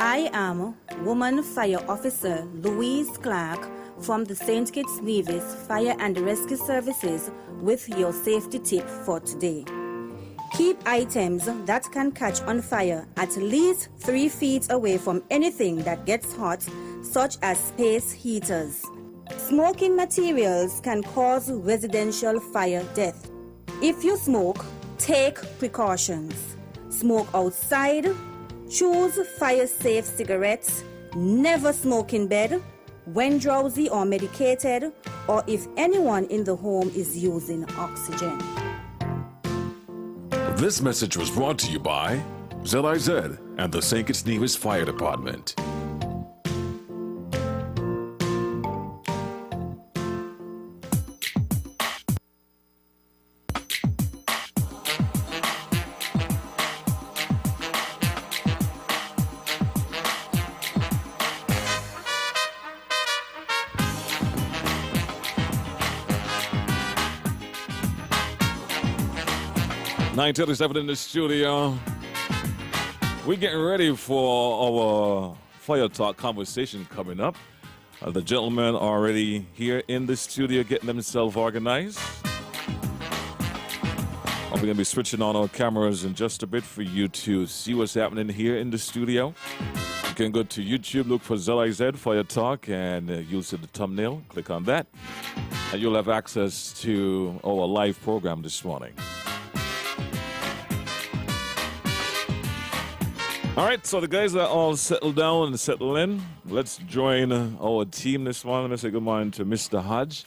I am Woman Fire Officer Louise Clark from the St. Kitts Nevis Fire and Rescue Services with your safety tip for today. Keep items that can catch on fire at least 3 feet away from anything that gets hot, such as space heaters. Smoking materials can cause residential fire death. If you smoke, take precautions. Smoke outside, choose fire-safe cigarettes, never smoke in bed, when drowsy or medicated, or if anyone in the home is using oxygen. This message was brought to you by ZIZ and the St. Kitts Nevis Fire Department. "9:37 in the studio. We're getting ready for our Fire Talk conversation coming up. The gentlemen are already here in the studio getting themselves organized. We're going to be switching on our cameras in just a bit for you to see what's happening here in the studio. You can go to YouTube, look for ZIZ Fire Talk, and you'll see the thumbnail. Click on that, and you'll have access to our live program this morning. All right, so the guys are all settled down and settled in. Let's join our team this morning. Let's say good morning to Mr. Hodge.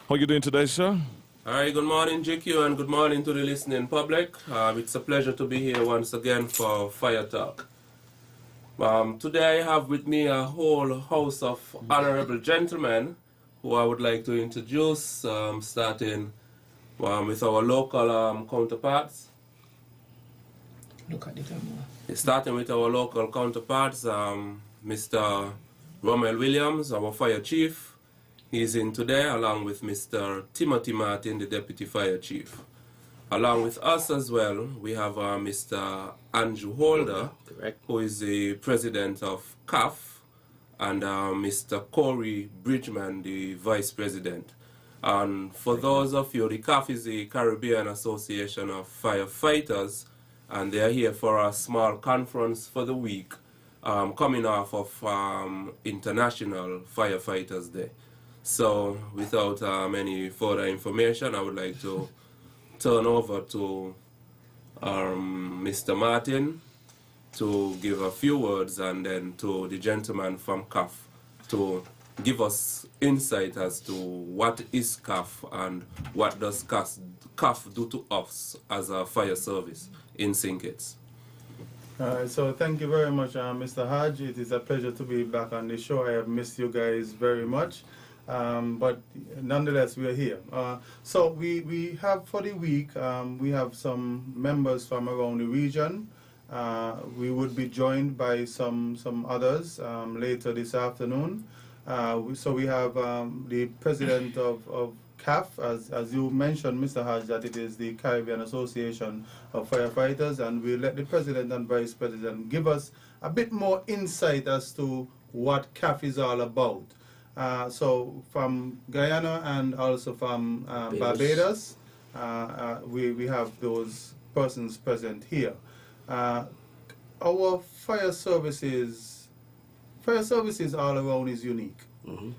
How are you doing today, sir? All right, good morning, GQ, and good morning to the listening public. It's a pleasure to be here once again for Fire Talk. Today I have with me a whole house of honorable gentlemen who I would like to introduce, starting with our local counterparts. Look at the camera. Starting with our local counterparts, Mr. Romel Williams, our fire chief. He's in today along with Mr. Timothy Martin, the deputy fire chief. Along with us as well, we have Mr. Andrew Holder, who is the president of CAF, and Mr. Corey Bridgman, the vice president. And for those of you, the CAF is the Caribbean Association of Firefighters, and they are here for a small conference for the week, coming off of International Firefighters Day. So without any further information, I would like to turn over to Mr. Martin to give a few words, and then to the gentleman from CAF to give us insight as to what is CAF and what does CAF do to us as a fire service in St. Kitts. So thank you very much, Mr. Hodge. It is a pleasure to be back on the show. I have missed you guys very much, but nonetheless we are here. So we have for the week, we have some members from around the region. We would be joined by some others later this afternoon. So we have the president of CAF, as you mentioned, Mr. Hodge, that it is the Caribbean Association of Firefighters, and we'll let the president and vice president give us a bit more insight as to what CAF is all about. So from Guyana and also from Barbados, we have those persons present here. Our fire services all around is unique. Mm-hmm.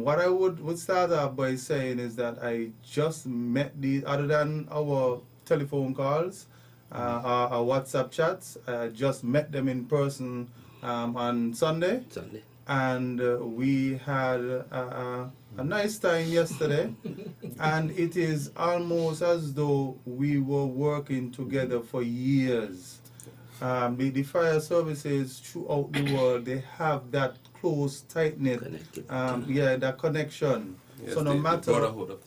What I would start off by saying is that I just met other than our telephone calls, our WhatsApp chats, I just met them in person on Sunday. And we had a nice time yesterday. And it is almost as though we were working together for years. The fire services throughout the world, they have that close, tight-knit, that connection. Yes, so no matter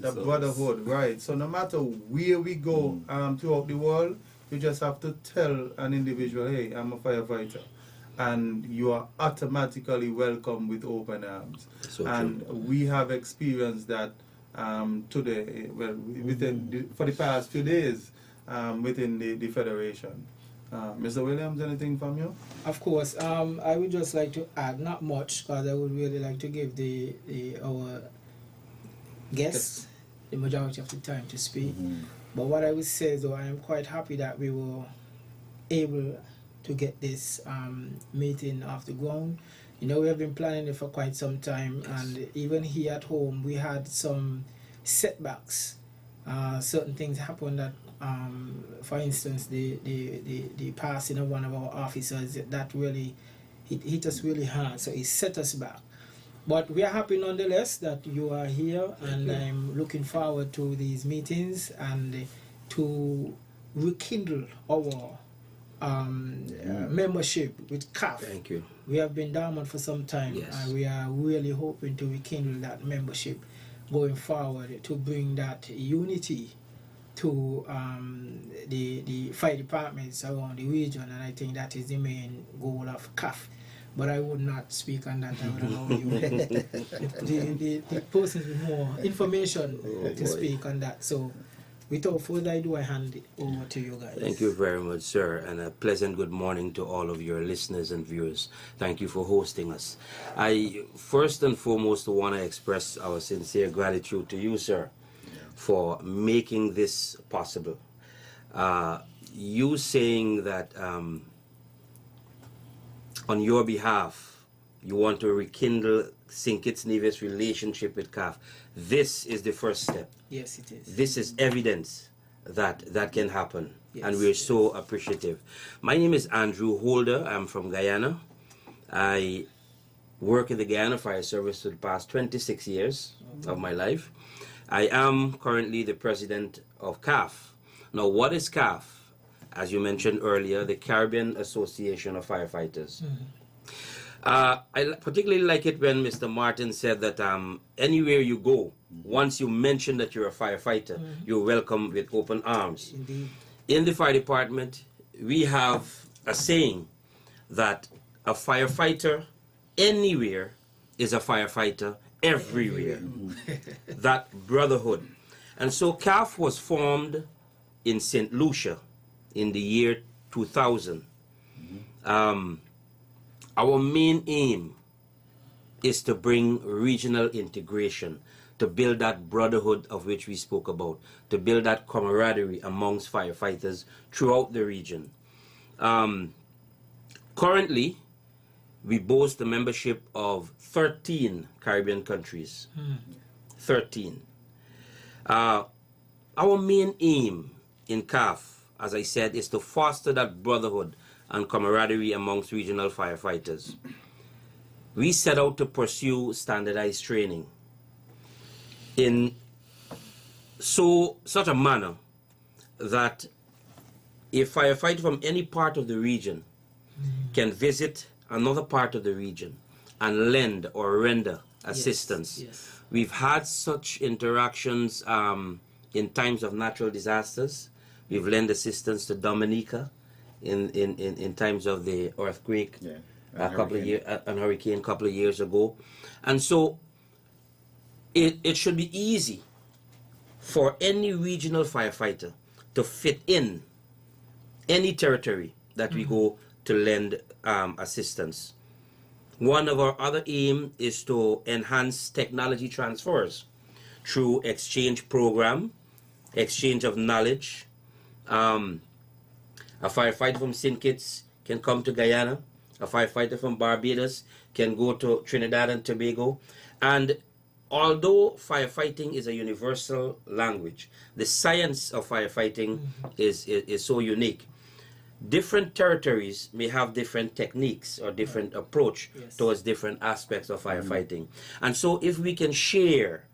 the brotherhood, right? So no matter where we go throughout the world, you just have to tell an individual, hey, I'm a firefighter, and you are automatically welcome with open arms. So and true. We have experienced that today, for the past few days within the federation. Mr. Williams, anything from you? Of course, I would just like to add, not much, because I would really like to give our guests the majority of the time to speak. But what I would say, though, I am quite happy that we were able to get this meeting off the ground. You know, we have been planning it for quite some time, and even here at home, we had some setbacks. Certain things happened that, for instance, the passing of one of our officers, that really hit us really hard, so it set us back. But we are happy nonetheless that you are here, and I'm looking forward to these meetings and to rekindle our membership with CAF. Thank you. We have been dormant for some time, Yes. and we are really hoping to rekindle that membership going forward to bring that unity to the fire departments around the region, and I think that is the main goal of CAF. But I would not speak on that. I would allow you, the person with more information to speak on that. So, without further ado, I hand it over to you guys. Thank you very much, sir, and a pleasant good morning to all of your listeners and viewers. Thank you for hosting us. I first and foremost want to express our sincere gratitude to you, sir, for making this possible. You saying that on your behalf, you want to rekindle St. Kitts Nevis' relationship with CAF. This is the first step. Yes, it is. This is evidence that that can happen, Yes, and we're so appreciative. My name is Andrew Holder. I'm from Guyana. I work in the Guyana Fire Service for the past 26 years of my life. I am currently the president of CAF. Now, what is CAF? As you mentioned earlier, the Caribbean Association of Firefighters. I particularly like it when Mr. Martin said that anywhere you go, once you mention that you're a firefighter, you're welcome with open arms. Indeed. In the fire department, we have a saying that a firefighter anywhere is a firefighter everywhere. That brotherhood. And so CAF was formed in St. Lucia in the year 2000. Our main aim is to bring regional integration, to build that brotherhood of which we spoke about, to build that camaraderie amongst firefighters throughout the region. Currently, we boast a membership of 13 Caribbean countries. 13. Our main aim in CAF, as I said, is to foster that brotherhood and camaraderie amongst regional firefighters. We set out to pursue standardized training in such a manner that a firefighter from any part of the region can visit another part of the region and lend or render assistance. Yes. We've had such interactions in times of natural disasters. We've lent assistance to Dominica in times of the earthquake a hurricane a couple of years ago. And so it should be easy for any regional firefighter to fit in any territory that we go to lend assistance. One of our other aim is to enhance technology transfers through exchange program, exchange of knowledge. A firefighter from St. Kitts can come to Guyana. A firefighter from Barbados can go to Trinidad and Tobago. And although firefighting is a universal language, the science of firefighting is so unique. Different territories may have different techniques or different approach towards different aspects of firefighting. And so if we can share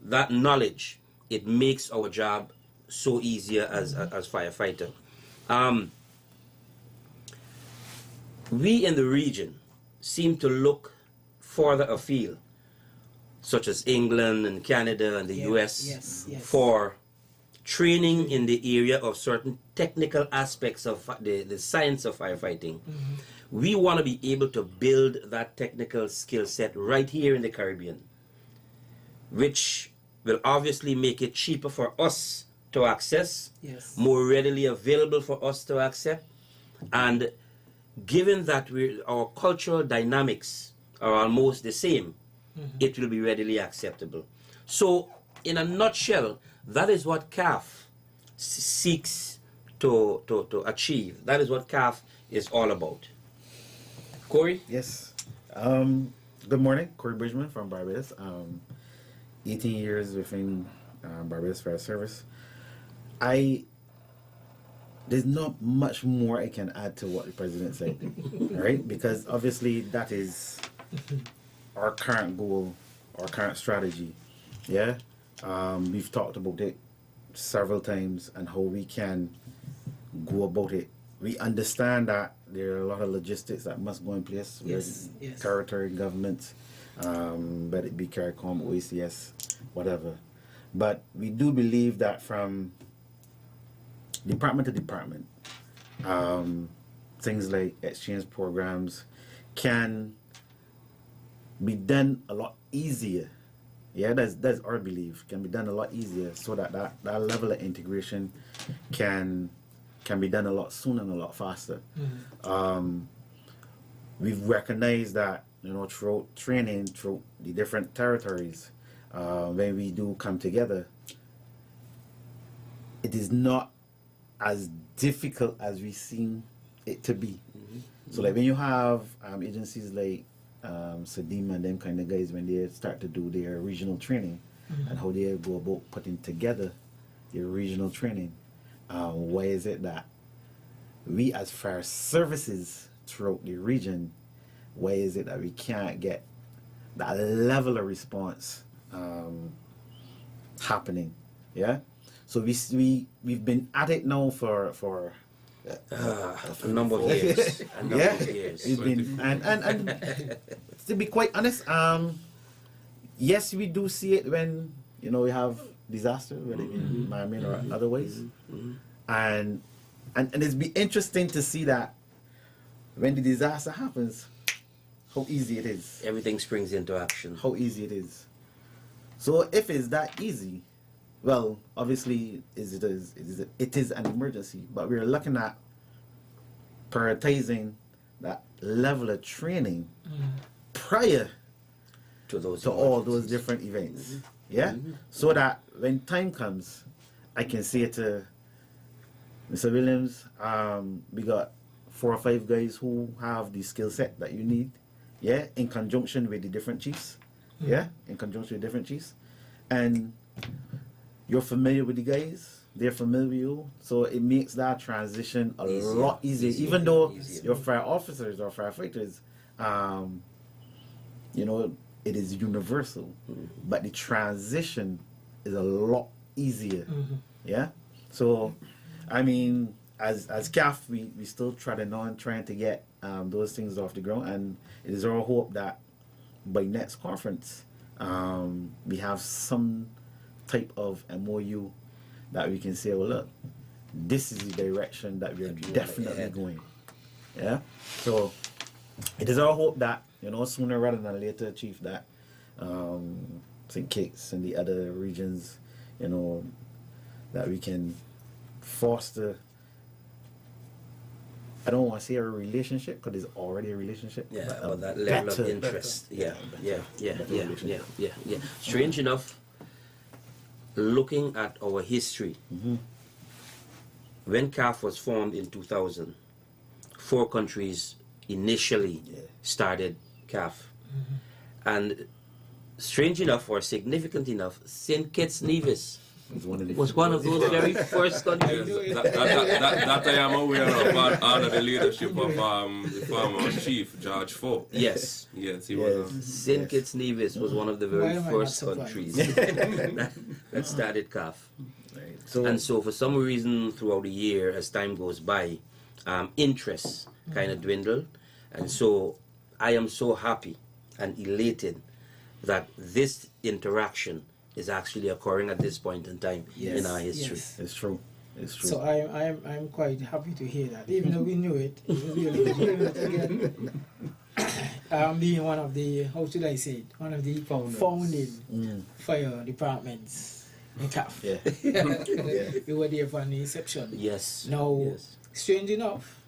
that knowledge, it makes our job so easier as firefighter. We in the region seem to look further afield, such as England and Canada and the US, for training in the area of certain technical aspects of the science of firefighting. We want to be able to build that technical skill set right here in the Caribbean, which will obviously make it cheaper for us to access, more readily available for us to accept, And given that our cultural dynamics are almost the same, it will be readily acceptable. So, in a nutshell, that is what CAF seeks to achieve. That is what CAF is all about. Corey? Yes. Good morning. Corey Bridgman from Barbados. 18 years within Barbados Fire Service. There's not much more I can add to what the President said, right? Because obviously that is our current goal, our current strategy. Yeah? We've talked about it several times and how we can go about it. We understand that there are a lot of logistics that must go in place with territory governments, but it be CARICOM, OACS, whatever. But we do believe that from department to department, things like exchange programs can be done a lot easier. Yeah, that's our belief. Can be done a lot easier so that that level of integration can be done a lot sooner and a lot faster. We've recognized that, throughout training, through the different territories, when we do come together, it is not as difficult as we seem it to be. So like when you have agencies like SEDIM and them kind of guys, when they start to do their regional training and how they go about putting together their regional training, why is it that we as fire services throughout the region, why is it that we can't get that level of response happening? Yeah. So we've been at it now for a number of years. We've been and to be quite honest, yes, we do see it when we have disaster, whether in Miami or other ways, and it's be interesting to see that when the disaster happens, how easy it is. Everything springs into action. How easy it is. So if it's that easy, well, obviously it is an emergency, but we're looking at prioritizing that level of training prior to all those different events. Yeah? So that when time comes, I can say to Mr. Williams, we got 4 or 5 guys who have the skill set that you need, yeah, in conjunction with the different chiefs, yeah, in conjunction with different chiefs, and you're familiar with the guys, they're familiar with you, so it makes that transition a lot easier, even though your fire officers or firefighters, it is universal, but the transition is a lot easier, yeah. So, I mean, as CAF, we still trying to get those things off the ground, and it is our hope that by next conference, we have some type of MOU that we can say, well, look, this is the direction that we're definitely going. Yeah. So it is our hope that sooner rather than later, Chief, that St. Kitts and the other regions, that we can foster. I don't want to say a relationship because there's already a relationship. Yeah, but that level of interest. Yeah. Strange enough, looking at our history, when CAF was formed in 2000, 4 countries initially started CAF. And strange enough, or significant enough, St. Kitts Nevis was one of those very first countries. That I am aware of, under the leadership of the former chief, George Fo. Yes, he was. St. Kitts Nevis was one of the very first countries that started CAF. Right. And so for some reason throughout the year, as time goes by, interest kind of dwindled. And so I am so happy and elated that this interaction is actually occurring at this point in time in our history. Yes. It's true. It's true. So I'm quite happy to hear that, even though we knew it. It was really good hearing it again. Being one of the, how should I say it, one of the founding fire departments in CAF. Yeah. We were there from the inception. Yes. Now, strange enough,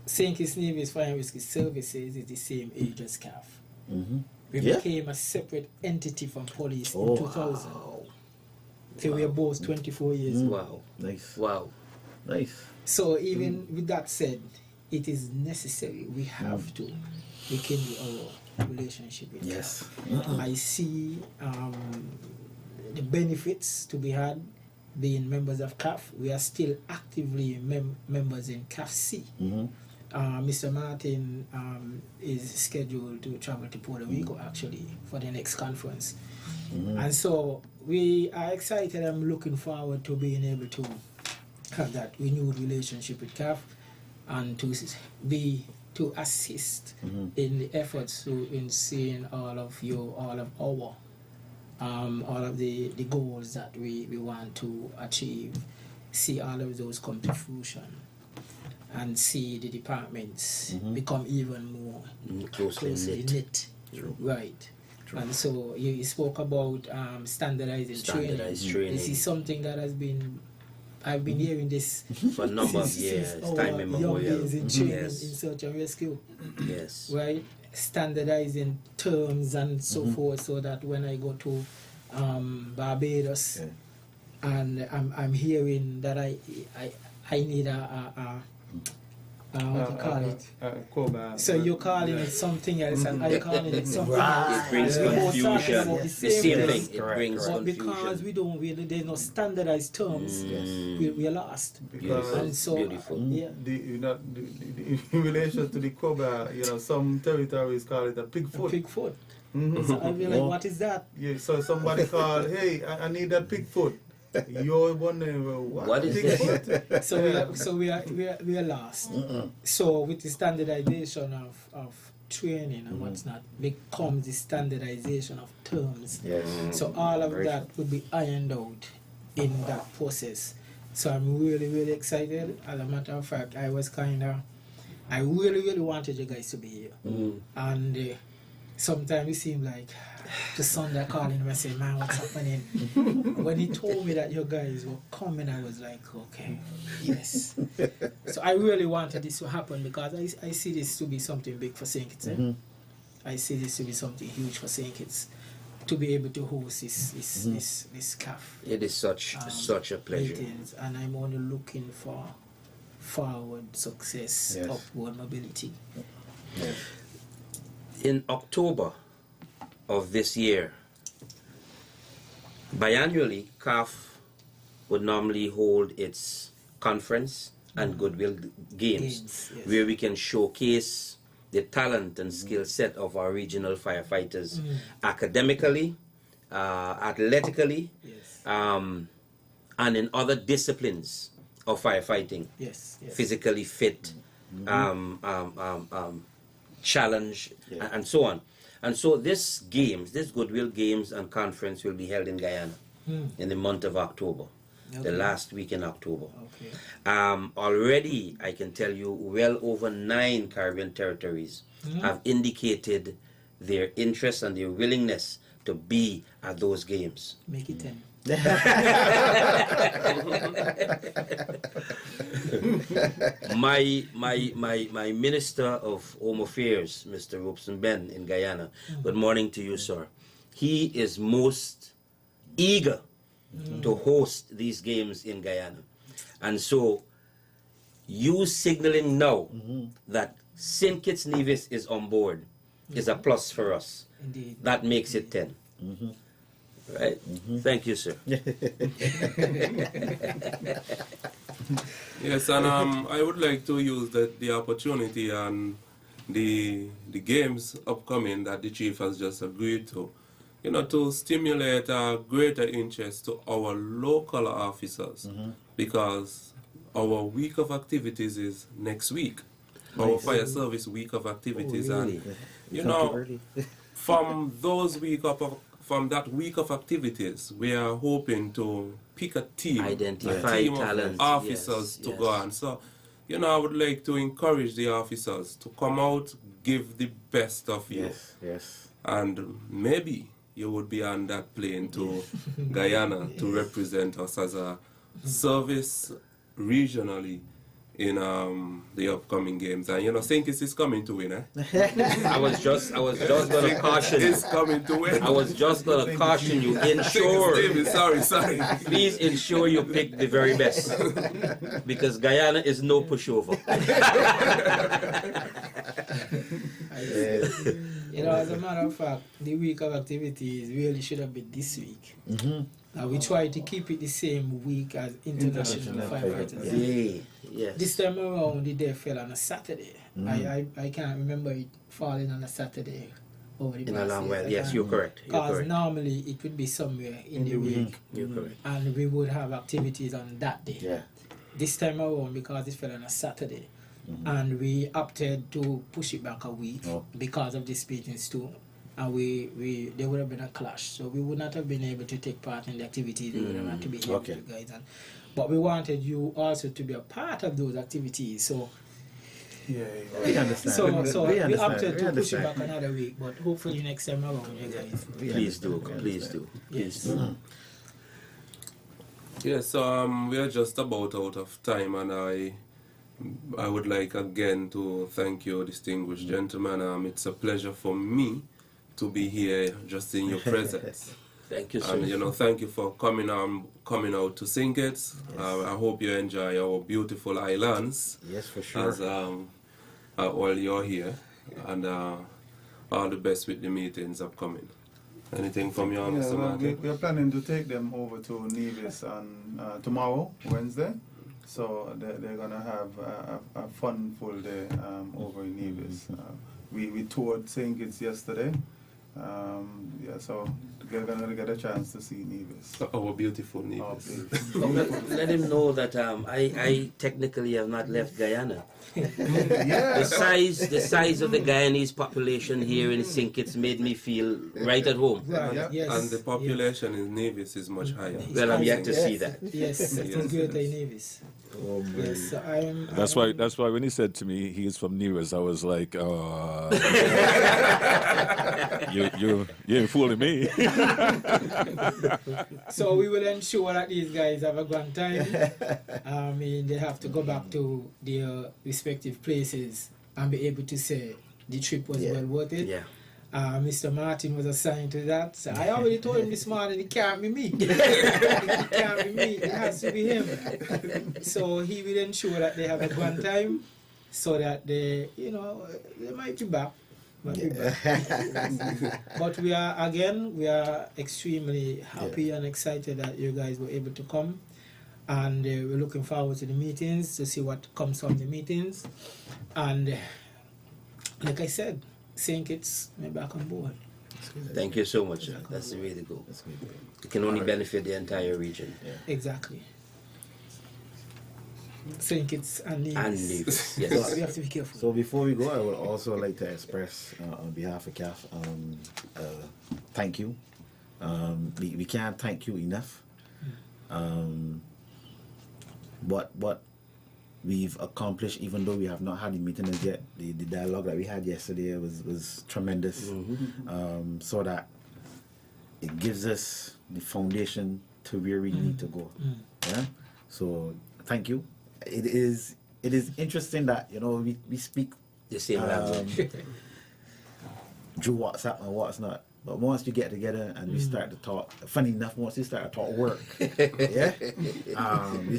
St. Kitts Nevis Fire and Rescue Services is the same age as CAF. We Yeah. became a separate entity from police Oh, in 2000. So we are both 24 years old. Wow. Nice. Wow. Nice. So even with that said, it is necessary. We have to rekindle our relationship with Yes. CAF. I see the benefits to be had being members of CAF. We are still actively members in CAF-C. Mr. Martin is scheduled to travel to Puerto Rico actually for the next conference. And so we are excited. I'm looking forward to being able to have that renewed relationship with CAF and to assist in the efforts in seeing all of the goals that we want to achieve, see all of those come to fruition, and see the departments become even more Closely knit. Right. And so you spoke about standardizing training. This is something that I've been hearing this for a number of years, since our time young immemorial. days in training Yes. in search and rescue. Yes. Right? Standardizing terms and so forth, so that when I go to Barbados and I'm hearing that I need what do you call it? COBA. So you're calling it something else, and I'm calling it something else. It brings We're both talking confusion. about The same thing. It brings But because confusion. there's no standardized terms, we are lost. Because And so, Beautiful. yeah. In relation to the COBA, some territories call it a pig foot. Pig foot. So I be like, what is that? Yeah, so somebody call, hey, I need that pig foot. You're wondering, What is pig that? foot? So we are lost. So with the standardization of training and what's not, becomes the standardization of terms. Yes. So all of that would be ironed out in that process. So I'm really, really excited. As a matter of fact, I really, really wanted you guys to be here. And sometimes it seemed like the son that calling him and saying, man, what's happening? When he told me that you guys were coming, I was like, okay, yes. So I really wanted this to happen because I see this to be something big for St. Kitts. I see this to be something huge for St. Kitts, to be able to host this CAF. It is such a pleasure. Meetings, and I'm only looking for forward success, upward mobility. In October of this year, biannually, CAF would normally hold its conference and goodwill games, Yes. where we can showcase the talent and skill set of our regional firefighters academically, athletically, Yes. And in other disciplines of firefighting, Yes. physically fit, challenge, and so on. And so this Goodwill Games and Conference will be held in Guyana in the month of October, the last week in October. Okay. Already, I can tell you, well over 9 Caribbean territories have indicated their interest and their willingness to be at those games. Make it 10. My Minister of Home Affairs, Mr. Robeson Ben in Guyana, good morning to you, sir. He is most eager to host these games in Guyana. And so, you signaling now that St. Kitts Nevis is on board is a plus for us. Indeed. That makes it 10. Right? Thank you, sir. Yes, and I would like to use the opportunity and the games upcoming that the chief has just agreed to, to stimulate a greater interest to our local officers, because our week of activities is next week, our fire service week of activities, and from that week of activities, we are hoping to pick a team, Identify a team talent, of officers to go on. So, I would like to encourage the officers to come out, give the best of you. Yes. And maybe you would be on that plane to Guyana to represent us as a service regionally in the upcoming games. And you know, St. Kitts is coming to win, eh? I was just gonna caution. It's coming to win. I was just gonna caution you. St. Ensure, Kitts, sorry. please ensure you pick the very best, because Guyana is no pushover. You know, as a matter of fact, the week of activities really should have been this week. We try to keep it the same week as International Firefighters Day. Yes. This time around, the day fell on a Saturday. I can't remember it falling on a Saturday over the In a past long year. while. Yes, you're correct. You're Because correct. normally it would be somewhere in the week, You're correct. and we would have activities on that day. Yeah. This time around, because it fell on a Saturday, and we opted to push it back a week because of this meetings too. And there would have been a clash, so we would not have been able to take part in the activities. We would have had to be here with you guys, but we wanted you also to be a part of those activities. So We understand. so we we understand. opted to We push it understand. back another week, but hopefully next time around, you guys. Please do. Please do. Yes. Yes, so we are just about out of time, and I would like again to thank you, distinguished gentlemen. It's a pleasure for me to be here just in your presence. Thank you, sir. And you know, thank you for coming out to St. Kitts. I hope you enjoy our beautiful islands. Yes, for sure. As while you're here, and all the best with the meetings upcoming. Anything from you, Mr. Martin? We are planning to take them over to Nevis on tomorrow, Wednesday. So they're going to have a fun full day over in Nevis. We toured St. Kitts yesterday. So they're going to get a chance to see Nevis. Our beautiful Nevis. Let him know that I technically have not left Guyana. Yeah. The size of the Guyanese population here in St. Kitts made me feel right at home. Right, yes. And the population in Nevis is much higher. Well, I'm yet to see that. Yes, it is greater in Nevis. Oh, my. Yes, so I am. That's why when he said to me he is from Nevis, I was like, you ain't fooling me. So we will ensure that these guys have a grand time. I mean, they have to go back to their respective places and be able to say the trip was well worth it. Yeah. Mr. Martin was assigned to that. So I already told him this morning it can't be me. It can't be me. It has to be him. So he will ensure that they have a grand time, so that they might be back. But we are extremely happy and excited that you guys were able to come, and we're looking forward to the meetings to see what comes from the meetings. And like I said, St. Kitts, we're back on board. Thank you so much, sir. That's the way to go. It can only benefit the entire region. Exactly. St. Kitts and Nevis. And Nevis, yes. We have to be careful. So before we go, I would also like to express on behalf of CAF, thank you. We can't thank you enough. What we've accomplished, even though we have not had the meeting as yet, the dialogue that we had yesterday was tremendous. So that it gives us the foundation to where we need to go. Yeah. So thank you. It is interesting that we speak The same language. through WhatsApp and what's not. But once we get together and we start to talk, funny enough, once we start to talk work, we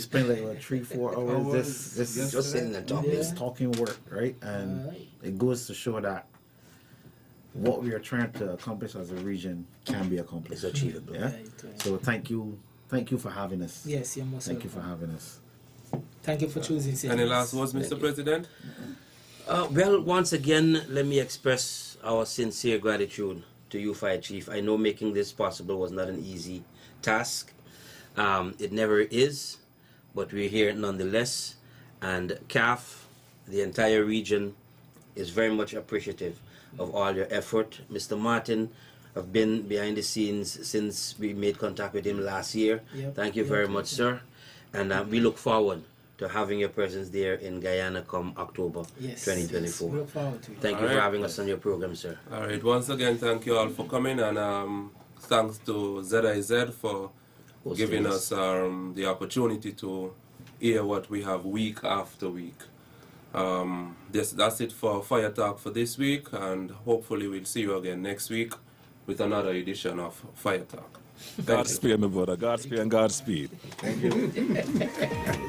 spend like 3-4 hours Just sitting and talking. just talking work, right? And it goes to show that what we are trying to accomplish as a region can be accomplished. It's achievable. Yeah. So thank you for having us. Yes, you're most Thank you for welcome. having us. Thank you for choosing St. Any Kitts. last words, Mr. President? Well, once again, let me express our sincere gratitude to you, Fire Chief. I know making this possible was not an easy task. It never is, but we're here nonetheless. And CAF, the entire region, is very much appreciative of all your effort. Mr. Martin, I've been behind the scenes since we made contact with him last year. Yep. Thank you very much, sir. And we look forward to having your presence there in Guyana come October 2024. Yes, we look forward to it. Thank you for Alright. having us on your program, sir. All right. Once again, thank you all for coming, and thanks to ZIZ for Hosting giving us. us the opportunity to hear what we have week after week. That's it for Fire Talk for this week, and hopefully we'll see you again next week with another edition of Fire Talk. Godspeed, my brother. Godspeed and Godspeed. Thank you.